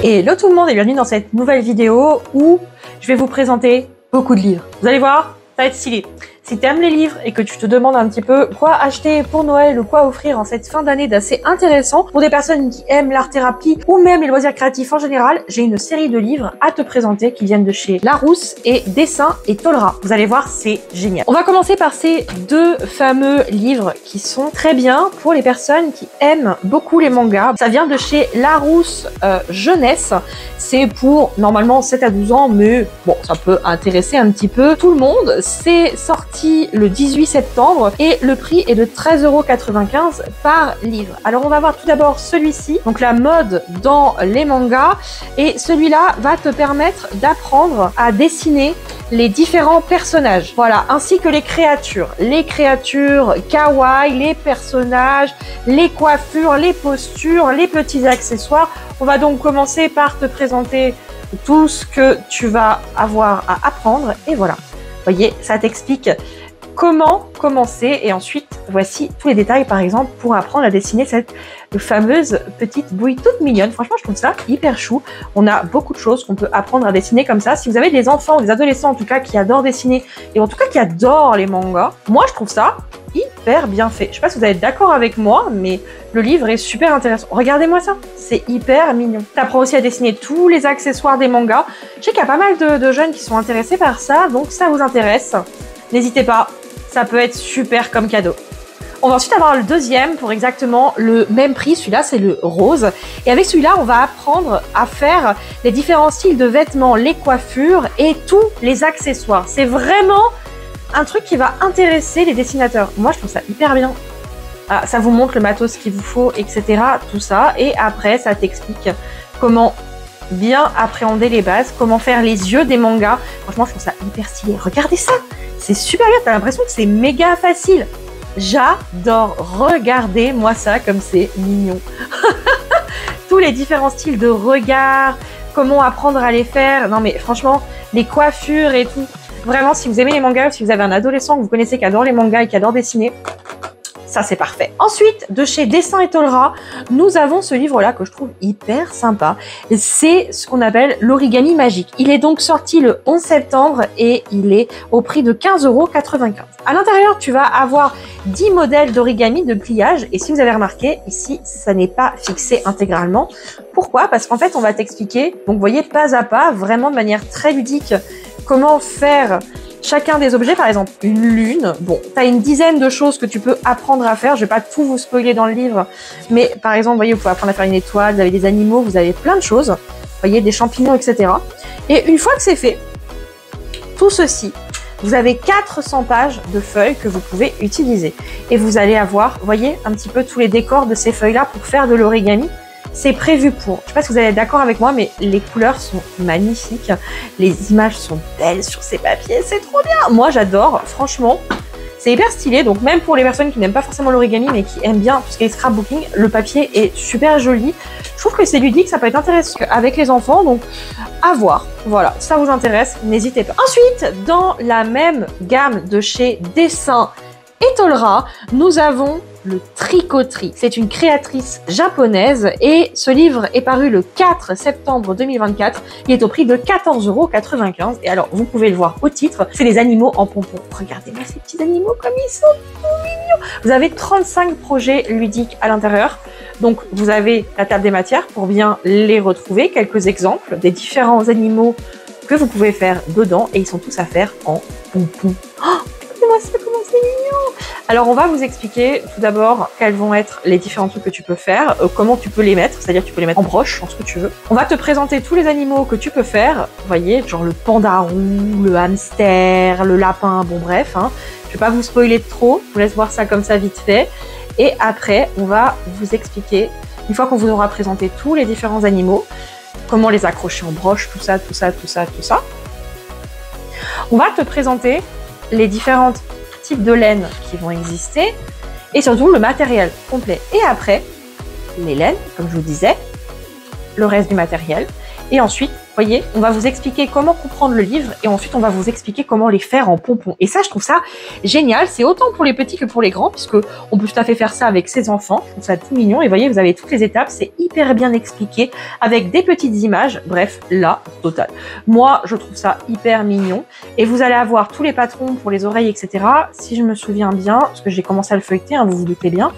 Hello tout le monde et bienvenue dans cette nouvelle vidéo où je vais vous présenter beaucoup de livres. Vous allez voir, ça va être stylé. Si tu aimes les livres et que tu te demandes un petit peu quoi acheter pour Noël ou quoi offrir en cette fin d'année d'assez intéressant pour des personnes qui aiment l'art-thérapie ou même les loisirs créatifs en général, j'ai une série de livres à te présenter qui viennent de chez Larousse et Dessins et Tolera. Vous allez voir, c'est génial. On va commencer par ces deux fameux livres qui sont très bien pour les personnes qui aiment beaucoup les mangas. Ça vient de chez Larousse Jeunesse. C'est pour normalement 7 à 12 ans, mais bon, ça peut intéresser un petit peu tout le monde. C'est sorti le 18 septembre et le prix est de 13,95 € par livre. Alors on va voir tout d'abord celui-ci, donc la mode dans les mangas, et celui-là va te permettre d'apprendre à dessiner les différents personnages, voilà, ainsi que les créatures kawaii, les personnages, les coiffures, les postures, les petits accessoires. On va donc commencer par te présenter tout ce que tu vas avoir à apprendre et voilà. Vous voyez, ça t'explique comment commencer et ensuite voici tous les détails par exemple pour apprendre à dessiner cette fameuse petite bouille toute mignonne. Franchement, je trouve ça hyper chou. On a beaucoup de choses qu'on peut apprendre à dessiner comme ça. Si vous avez des enfants ou des adolescents en tout cas qui adorent dessiner et en tout cas qui adorent les mangas, moi je trouve ça hyper bien fait. Je sais pas si vous êtes d'accord avec moi, mais le livre est super intéressant. Regardez-moi ça, c'est hyper mignon. T'apprends aussi à dessiner tous les accessoires des mangas. Je sais qu'il y a pas mal de jeunes qui sont intéressés par ça, donc ça vous intéresse, n'hésitez pas, ça peut être super comme cadeau. On va ensuite avoir le deuxième pour exactement le même prix. Celui-là, c'est le rose. Et avec celui-là, on va apprendre à faire les différents styles de vêtements, les coiffures et tous les accessoires. C'est vraiment un truc qui va intéresser les dessinateurs. Moi, je trouve ça hyper bien. Ah, ça vous montre le matos qu'il vous faut, etc. Tout ça. Et après, ça t'explique comment bien appréhender les bases, comment faire les yeux des mangas. Franchement, je trouve ça hyper stylé. Regardez ça, c'est super bien. T'as l'impression que c'est méga facile. J'adore. Regardez-moi ça comme c'est mignon. Tous les différents styles de regard, comment apprendre à les faire. Non mais franchement, les coiffures et tout. Vraiment, si vous aimez les mangas, si vous avez un adolescent que vous connaissez qui adore les mangas et qui adore dessiner, ça c'est parfait. Ensuite, de chez Dessins et Tolera, nous avons ce livre-là que je trouve hyper sympa. C'est ce qu'on appelle l'origami magique. Il est donc sorti le 11 septembre et il est au prix de 15,95 €. À l'intérieur, tu vas avoir 10 modèles d'origami de pliage. Et si vous avez remarqué, ici, ça n'est pas fixé intégralement. Pourquoi? Parce qu'en fait, on va t'expliquer, donc vous voyez, pas à pas, vraiment de manière très ludique, comment faire chacun des objets. Par exemple, une lune. Bon, tu as une dizaine de choses que tu peux apprendre à faire. Je vais pas tout vous spoiler dans le livre. Mais par exemple, vous voyez, vous pouvez apprendre à faire une étoile, vous avez des animaux, vous avez plein de choses. Vous voyez, des champignons, etc. Et une fois que c'est fait, tout ceci, vous avez 400 pages de feuilles que vous pouvez utiliser. Et vous allez avoir, vous voyez, un petit peu tous les décors de ces feuilles-là pour faire de l'origami. C'est prévu pour. Je sais pas si vous allez être d'accord avec moi, mais les couleurs sont magnifiques. Les images sont belles sur ces papiers. C'est trop bien. Moi, j'adore. Franchement, c'est hyper stylé. Donc, même pour les personnes qui n'aiment pas forcément l'origami, mais qui aiment bien tout ce qui est scrapbooking, le papier est super joli. Je trouve que c'est ludique. Ça peut être intéressant avec les enfants. Donc, à voir. Voilà. Si ça vous intéresse, n'hésitez pas. Ensuite, dans la même gamme de chez Dessins et Tolera, nous avons le Tricoterie. C'est une créatrice japonaise et ce livre est paru le 4 septembre 2024. Il est au prix de 14,95 €. Et alors, vous pouvez le voir au titre, c'est les animaux en pompons. Regardez-moi ces petits animaux comme ils sont tout mignons. Vous avez 35 projets ludiques à l'intérieur. Donc, vous avez la table des matières pour bien les retrouver. Quelques exemples des différents animaux que vous pouvez faire dedans et ils sont tous à faire en pompons. Oh, regardez-moi ça, comment c'est mignon! Alors, on va vous expliquer tout d'abord quels vont être les différents trucs que tu peux faire, comment tu peux les mettre, c'est-à-dire tu peux les mettre en broche, en ce que tu veux. On va te présenter tous les animaux que tu peux faire, vous voyez, genre le panda roux, le hamster, le lapin, bon bref, hein. Je vais pas vous spoiler trop, je vous laisse voir ça comme ça vite fait. Et après, on va vous expliquer, une fois qu'on vous aura présenté tous les différents animaux, comment les accrocher en broche, tout ça, tout ça, tout ça, tout ça. On va te présenter les différentes types de laines qui vont exister et surtout le matériel complet. Et après, les laines, comme je vous disais, le reste du matériel Et ensuite, vous voyez, on va vous expliquer comment comprendre le livre et ensuite on va vous expliquer comment les faire en pompons. Et ça, je trouve ça génial. C'est autant pour les petits que pour les grands, puisque on peut tout à fait faire ça avec ses enfants. Je trouve ça tout mignon. Et vous voyez, vous avez toutes les étapes. C'est hyper bien expliqué avec des petites images. Bref, la totale. Moi, je trouve ça hyper mignon. Et vous allez avoir tous les patrons pour les oreilles, etc. Si je me souviens bien, parce que j'ai commencé à le feuilleter, hein, vous vous doutez bien,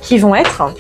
qui vont être...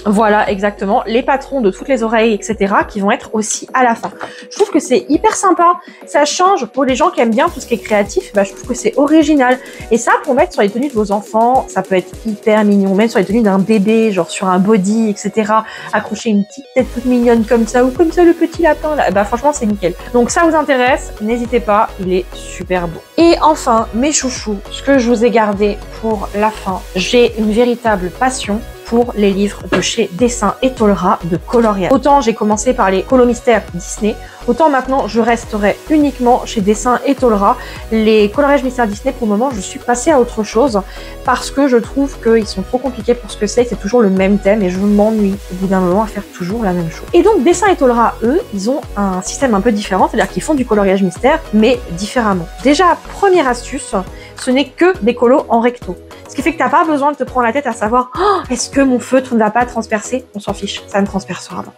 Voilà, exactement, les patrons de toutes les oreilles, etc., qui vont être aussi à la fin. Je trouve que c'est hyper sympa, ça change pour les gens qui aiment bien tout ce qui est créatif, bah, je trouve que c'est original. Et ça, pour mettre sur les tenues de vos enfants, ça peut être hyper mignon, même sur les tenues d'un bébé, genre sur un body, etc., accrocher une petite tête toute mignonne comme ça, ou comme ça le petit lapin, là, bah franchement, c'est nickel. Donc ça vous intéresse, n'hésitez pas, il est super beau. Et enfin, mes chouchous, ce que je vous ai gardé pour la fin, j'ai une véritable passion pour les livres de chez Dessins et Tolera de Coloriage. Autant j'ai commencé par les colomystères Disney, autant maintenant je resterai uniquement chez Dessins et Tolera. Les coloriages mystères Disney, pour le moment, je suis passée à autre chose parce que je trouve qu'ils sont trop compliqués pour ce que c'est toujours le même thème et je m'ennuie au bout d'un moment à faire toujours la même chose. Et donc Dessins et Tolera, eux, ils ont un système un peu différent, c'est-à-dire qu'ils font du coloriage mystère, mais différemment. Déjà, première astuce, ce n'est que des colos en recto. Ce qui fait que tu n'as pas besoin de te prendre la tête à savoir oh, est-ce que mon feutre ne va pas transpercer? On s'en fiche, ça ne transpercera pas.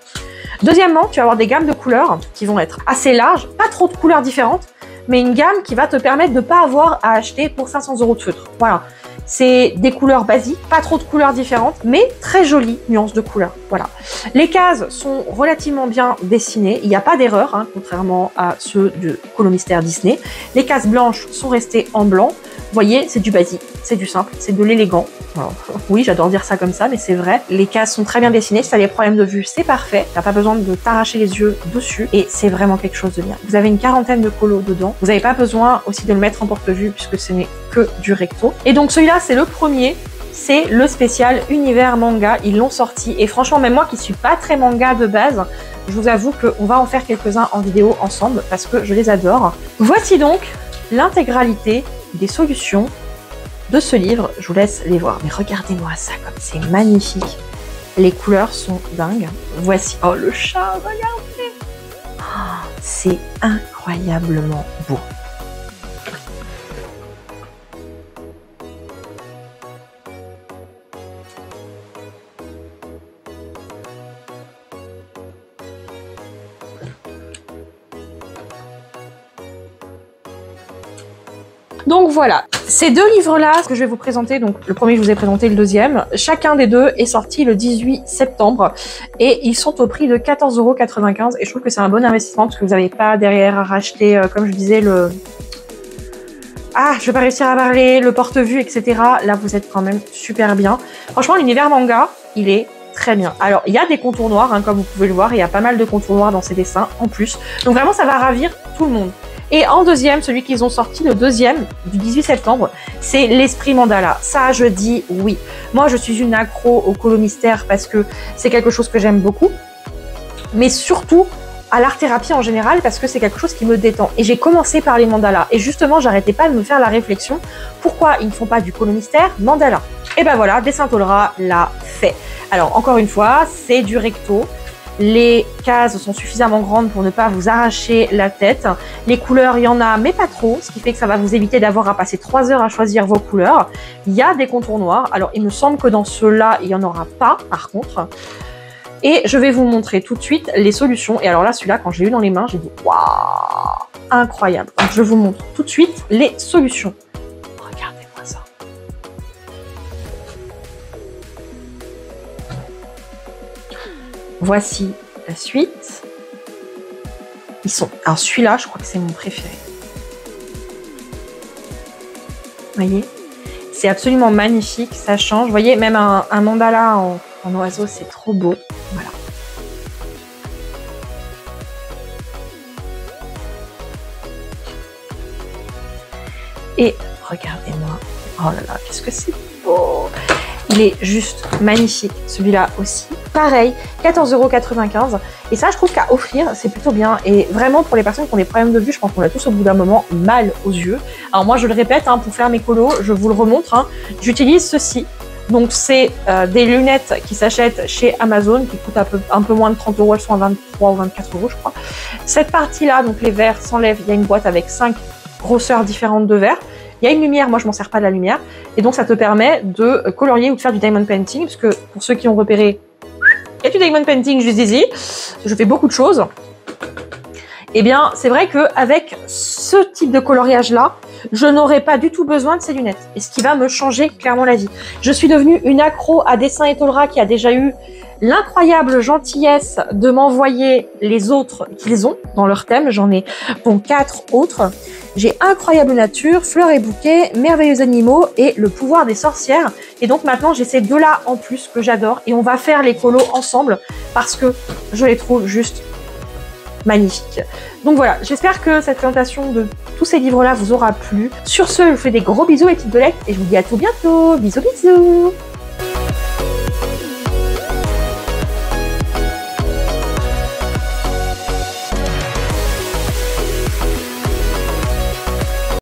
Deuxièmement, tu vas avoir des gammes de couleurs qui vont être assez larges, pas trop de couleurs différentes, mais une gamme qui va te permettre de ne pas avoir à acheter pour 500 € de feutre. Voilà. C'est des couleurs basiques, pas trop de couleurs différentes, mais très jolies nuances de couleurs. Voilà. Les cases sont relativement bien dessinées, il n'y a pas d'erreur, hein, contrairement à ceux de Colomystère Disney. Les cases blanches sont restées en blanc. Vous voyez, c'est du basique, c'est du simple, c'est de l'élégant. Oui, j'adore dire ça comme ça, mais c'est vrai. Les cases sont très bien dessinées. Si tu as des problèmes de vue, c'est parfait. Tu n'as pas besoin de t'arracher les yeux dessus. Et c'est vraiment quelque chose de bien. Vous avez une quarantaine de colos dedans. Vous n'avez pas besoin aussi de le mettre en porte-vue puisque ce n'est que du recto. Et donc celui-là, c'est le premier. C'est le spécial univers manga. Ils l'ont sorti. Et franchement, même moi qui suis pas très manga de base, je vous avoue qu'on va en faire quelques-uns en vidéo ensemble parce que je les adore. Voici donc l'intégralité des solutions de ce livre. Je vous laisse les voir. Mais regardez-moi ça, comme c'est magnifique. Les couleurs sont dingues. Voici. Oh, le chat, regardez. Oh, c'est incroyablement beau. Donc voilà, ces deux livres-là que je vais vous présenter, donc le premier je vous ai présenté, le deuxième, chacun des deux est sorti le 18 septembre et ils sont au prix de 14,95 € et je trouve que c'est un bon investissement parce que vous n'avez pas derrière à racheter, comme je disais, le... Ah, je vais pas réussir à parler, le porte-vue, etc. Là, vous êtes quand même super bien. Franchement, l'univers manga, il est très bien. Alors, il y a des contours noirs, hein, comme vous pouvez le voir, il y a pas mal de contours noirs dans ces dessins en plus. Donc vraiment, ça va ravir tout le monde. Et en deuxième, celui qu'ils ont sorti, le deuxième, du 18 septembre, c'est l'Esprit Mandala. Ça, je dis oui. Moi, je suis une accro au colomystère parce que c'est quelque chose que j'aime beaucoup. Mais surtout, à l'art-thérapie en général, parce que c'est quelque chose qui me détend. Et j'ai commencé par les mandalas. Et justement, j'arrêtais pas de me faire la réflexion, pourquoi ils ne font pas du colomystère mandala? Et ben voilà, Dessins Tolera l'a fait. Alors, encore une fois, c'est du recto. Les cases sont suffisamment grandes pour ne pas vous arracher la tête. Les couleurs, il y en a, mais pas trop, ce qui fait que ça va vous éviter d'avoir à passer 3 heures à choisir vos couleurs. Il y a des contours noirs. Alors, il me semble que dans ceux-là, il n'y en aura pas, par contre. Et je vais vous montrer tout de suite les solutions. Et alors là, celui-là, quand je l'ai eu dans les mains, j'ai dit « Waouh, incroyable !» Donc, je vous montre tout de suite les solutions. Regardez-moi ça. Voici la suite. Ils sont... Alors celui-là, je crois que c'est mon préféré. Vous voyez? C'est absolument magnifique, ça change. Vous voyez, même un mandala en oiseau, c'est trop beau. Voilà. Et regardez-moi. Oh là là, qu'est-ce que c'est beau! Il est juste magnifique, celui-là aussi. Pareil, 14,95 €. Et ça, je trouve qu'à offrir, c'est plutôt bien. Et vraiment, pour les personnes qui ont des problèmes de vue, je pense qu'on a tous au bout d'un moment mal aux yeux. Alors moi, je le répète, hein, pour faire mes colos, je vous le remontre. Hein, j'utilise ceci. Donc c'est des lunettes qui s'achètent chez Amazon, qui coûtent un peu moins de 30 €, elles sont à 23 ou 24 € je crois. Cette partie-là, donc les verres s'enlèvent, il y a une boîte avec 5 grosseurs différentes de verres. Il y a une lumière, moi je m'en sers pas de la lumière, et donc ça te permet de colorier ou de faire du diamond painting, parce que pour ceux qui ont repéré, il y a du diamond painting juste ici, je fais beaucoup de choses. Eh bien, c'est vrai qu'avec ce type de coloriage-là, je n'aurais pas du tout besoin de ces lunettes. Et ce qui va me changer clairement la vie. Je suis devenue une accro à Dessin Etolra qui a déjà eu l'incroyable gentillesse de m'envoyer les autres qu'ils ont dans leur thème. J'en ai donc 4 autres. J'ai Incroyable Nature, Fleurs et Bouquets, Merveilleux Animaux et Le Pouvoir des Sorcières. Et donc maintenant, j'ai ces deux-là en plus que j'adore. Et on va faire les colos ensemble parce que je les trouve juste magnifique. Donc voilà, j'espère que cette présentation de tous ces livres-là vous aura plu. Sur ce, je vous fais des gros bisous les petites belettes et je vous dis à tout bientôt. Bisous bisous.